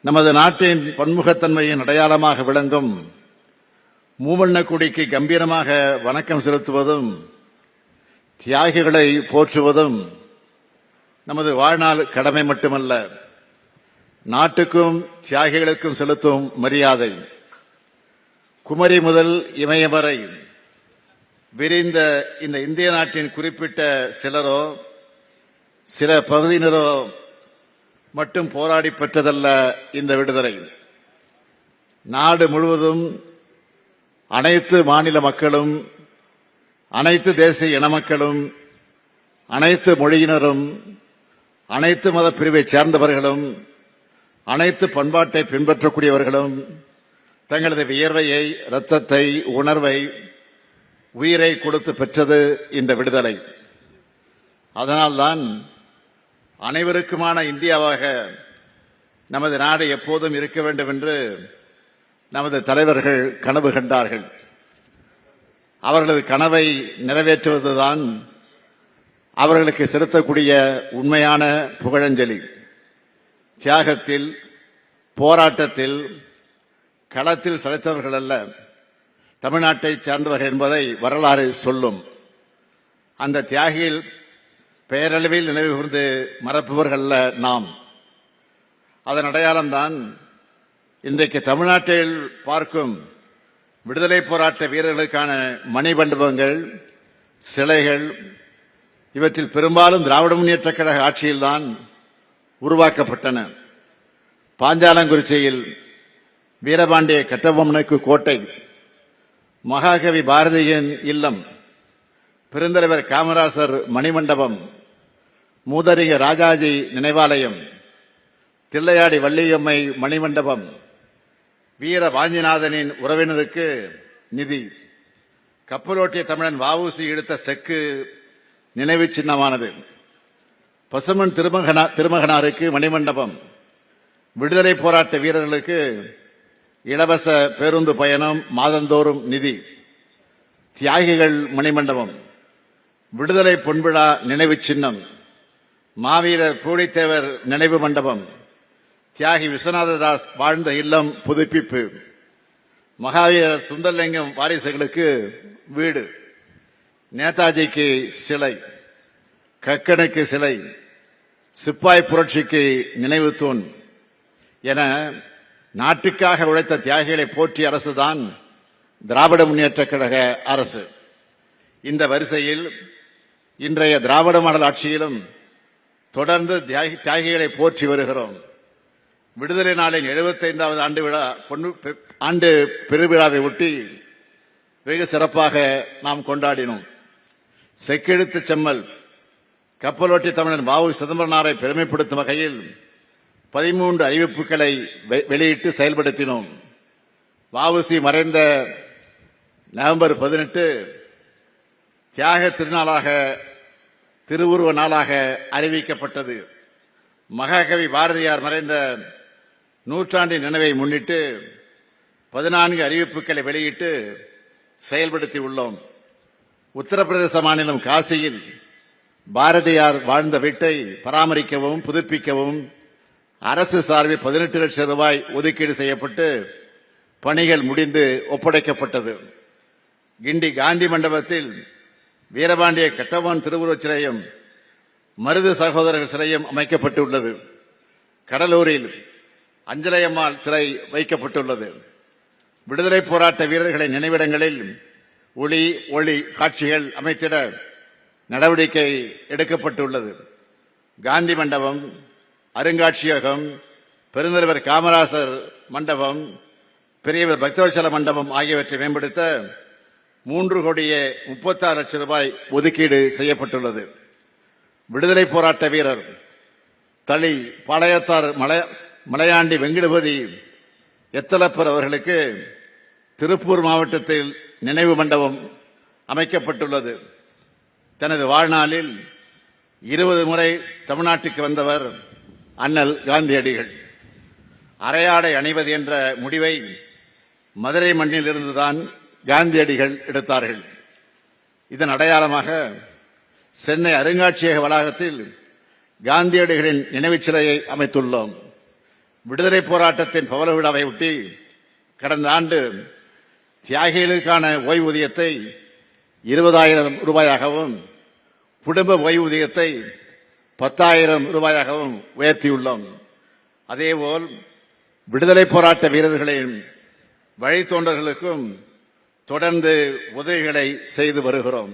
நமது நாட்டின் பன்முகத்தன்மையின் அடையாளமாக விளங்கும் மூவண்ணக் கொடிக்கு கம்பீரமாக வணக்கம் செலுத்துவதும் தியாகிகளை போற்றுவதும் நமது வாழ்நாள் கடமை மட்டுமல்ல, நாட்டுக்கும் தியாகிகளுக்கும் செலுத்தும் மரியாதை. குமரி முதல் இமயம் வரை விரிந்த இந்த இந்திய நாட்டின் குறிப்பிட்ட சிலரோ சில பகுதியினரோ மட்டும் போராடி பெற்றதல்ல இந்த விடுதலை. நாடு முழுவதும் அனைத்து மாநில மக்களும், அனைத்து தேசிய இன மக்களும், அனைத்து மொழியினரும், அனைத்து மத பிரிவைச் சேர்ந்தவர்களும், அனைத்து பண்பாட்டை பின்பற்றக்கூடியவர்களும் தங்களது வியர்வையை, இரத்தத்தை, உணர்வை, உயிரை கொடுத்து பெற்றது இந்த விடுதலை. அதனால்தான் அனைவருக்குமான இந்தியாவாக நமது நாடு எப்போதும் இருக்க வேண்டும் என்று நமது தலைவர்கள் கனவு கண்டார்கள். அவர்களது கனவை நிறைவேற்றுவதுதான் அவர்களுக்கு செலுத்தக்கூடிய உண்மையான புகழஞ்சலி. தியாகத்தில், போராட்டத்தில், களத்தில் சளைத்தவர்கள் அல்ல, தமிழ்நாட்டைச் சேர்ந்தவர்கள் என்பதை வரலாறு சொல்லும். அந்த தியாகிகள் பெயரளவில் நினைவு கூர்ந்து மறப்பவர்கள் நாம். அதன் அடையாளம்தான் இன்றைக்கு தமிழ்நாட்டில் பார்க்கும் விடுதலை போராட்ட வீரர்களுக்கான மணிமண்டபங்கள், சிலைகள். இவற்றில் பெரும்பாலும் திராவிட முன்னேற்றக் கழக ஆட்சியில்தான் உருவாக்கப்பட்டன. பாஞ்சாலங்குறிச்சியில் வீரபாண்டிய கட்டபொம்மனுக்கு கோட்டை, மகாகவி பாரதியின் இல்லம், பெருந்தலைவர் காமராசர் மணிமண்டபம், மூதறிஞர் ராஜாஜி நினைவாலயம், தில்லையாடி வள்ளியம்மை மணிமண்டபம், வீர வாஞ்சிநாதனின் உறவினருக்கு நிதி, கப்பலோட்டிய தமிழன் வ.உ.சி. எடுத்த செக்கு நினைவு சின்னமானது, பசுமன் திருமகனாருக்கு மணிமண்டபம், விடுதலை போராட்ட வீரர்களுக்கு இலவச பேருந்து பயணம், மாதந்தோறும் நிதி, தியாகிகள் மணிமண்டபம், விடுதலை பொன்விழா நினைவு சின்னம், மாவீரர் பூலித்தேவர் நினைவு மண்டபம், தியாகி விஸ்வநாததாஸ் வாழ்ந்த இல்லம் புதுப்பிப்பு, மகாவீரர் சுந்தரலிங்கம் வாரிசுகளுக்கு வீடு, நேதாஜிக்கு சிலை, கக்கனுக்கு சிலை, சிப்பாய் புரட்சிக்கு நினைவு தூண் என நாட்டுக்காக உழைத்த தியாகிகளை போற்றிய அரசுதான் திராவிட முன்னேற்றக் கழக அரசு. இந்த வரிசையில் இன்றைய திராவிட மாடல் ஆட்சியிலும் தொடர்ந்து தியாகிகளை போற்றி வருகிறோம். விடுதலை நாளின் 75வது ஆண்டு பெருவிழாவை ஒட்டி வெகு சிறப்பாக நாம் கொண்டாடினோம். செக்கெழுத்து செம்மல் கப்பலோட்டி தமிழன் வ.உ. சிதம்பரனாரை பெருமைப்படுத்தும் வகையில் 13 அறிவிப்புகளை வெளியிட்டு செயல்படுத்தினோம். வ.உ.சி. மறைந்த நவம்பர் 18 தியாக திருநாளாக, திருவுருவ நாளாக அறிவிக்கப்பட்டது. மகாகவி பாரதியார் மறைந்த நூற்றாண்டின் நினைவை முன்னிட்டு 14 அறிவிப்புகளை வெளியிட்டு செயல்படுத்தி உள்ளோம். உத்தரப்பிரதேச மாநிலம் காசியில் பாரதியார் வாழ்ந்த வீட்டை பராமரிக்கவும் புதுப்பிக்கவும் அரசு சார்பில் 18 லட்சம் ரூபாய் ஒதுக்கீடு செய்யப்பட்டு பணிகள் முடிந்து ஒப்படைக்கப்பட்டது. கிண்டி காந்தி மண்டபத்தில் வீரபாண்டிய கட்டபொம்மன் திருவுருவச் சிலையும் மருது சகோதரர்கள் சிலையும் அமைக்கப்பட்டுள்ளது. கடலூரில் அஞ்சலையம்மாள் சிலை வைக்கப்பட்டுள்ளது. விடுதலை போராட்ட வீரர்களின் நினைவிடங்களில் ஒளி ஒளி காட்சிகள் அமைத்திட நடவடிக்கை எடுக்கப்பட்டுள்ளது. காந்தி மண்டபம், அருங்காட்சியகம், பெருந்தலைவர் காமராசர் மண்டபம், பெரியவர் பக்தவத்சல மண்டபம் ஆகியவற்றை மேம்படுத்த 3,36 லட்சம் ரூபாய் ஒதுக்கீடு செய்யப்பட்டுள்ளது. விடுதலை போராட்ட வீரர் தளி பாளையத்தார் மலையாண்டி வெங்கடபதி எத்தலப்பர் அவர்களுக்கு திருப்பூர் மாவட்டத்தில் நினைவு மண்டபம் அமைக்கப்பட்டுள்ளது. தனது வாழ்நாளில் 20 முறை தமிழ்நாட்டுக்கு வந்தவர் அண்ணல் காந்தியடிகள். அரையாடை அணிவது என்ற முடிவை மதுரை மண்ணில் இருந்துதான் காந்தியடிகள் எடுத்தார்கள். இதன் அடையாளமாக சென்னை அருங்காட்சியக வளாகத்தில் காந்தியடிகளின் நினைவுச் சிலையை அமைத்துள்ளோம். விடுதலை போராட்டத்தின் பவள விழாவை ஒட்டி கடந்த ஆண்டு தியாகிகளுக்கான ஓய்வூதியத்தை 20,000 ரூபாயாகவும் குடும்ப ஓய்வூதியத்தை 10,000 ரூபாயாகவும் உயர்த்தியுள்ளோம். அதேபோல் விடுதலை போராட்ட வீரர்களின் வழித்தோன்றல்களுக்கும் தொடர்ந்து உதவிகளை செய்து வருகிறோம்.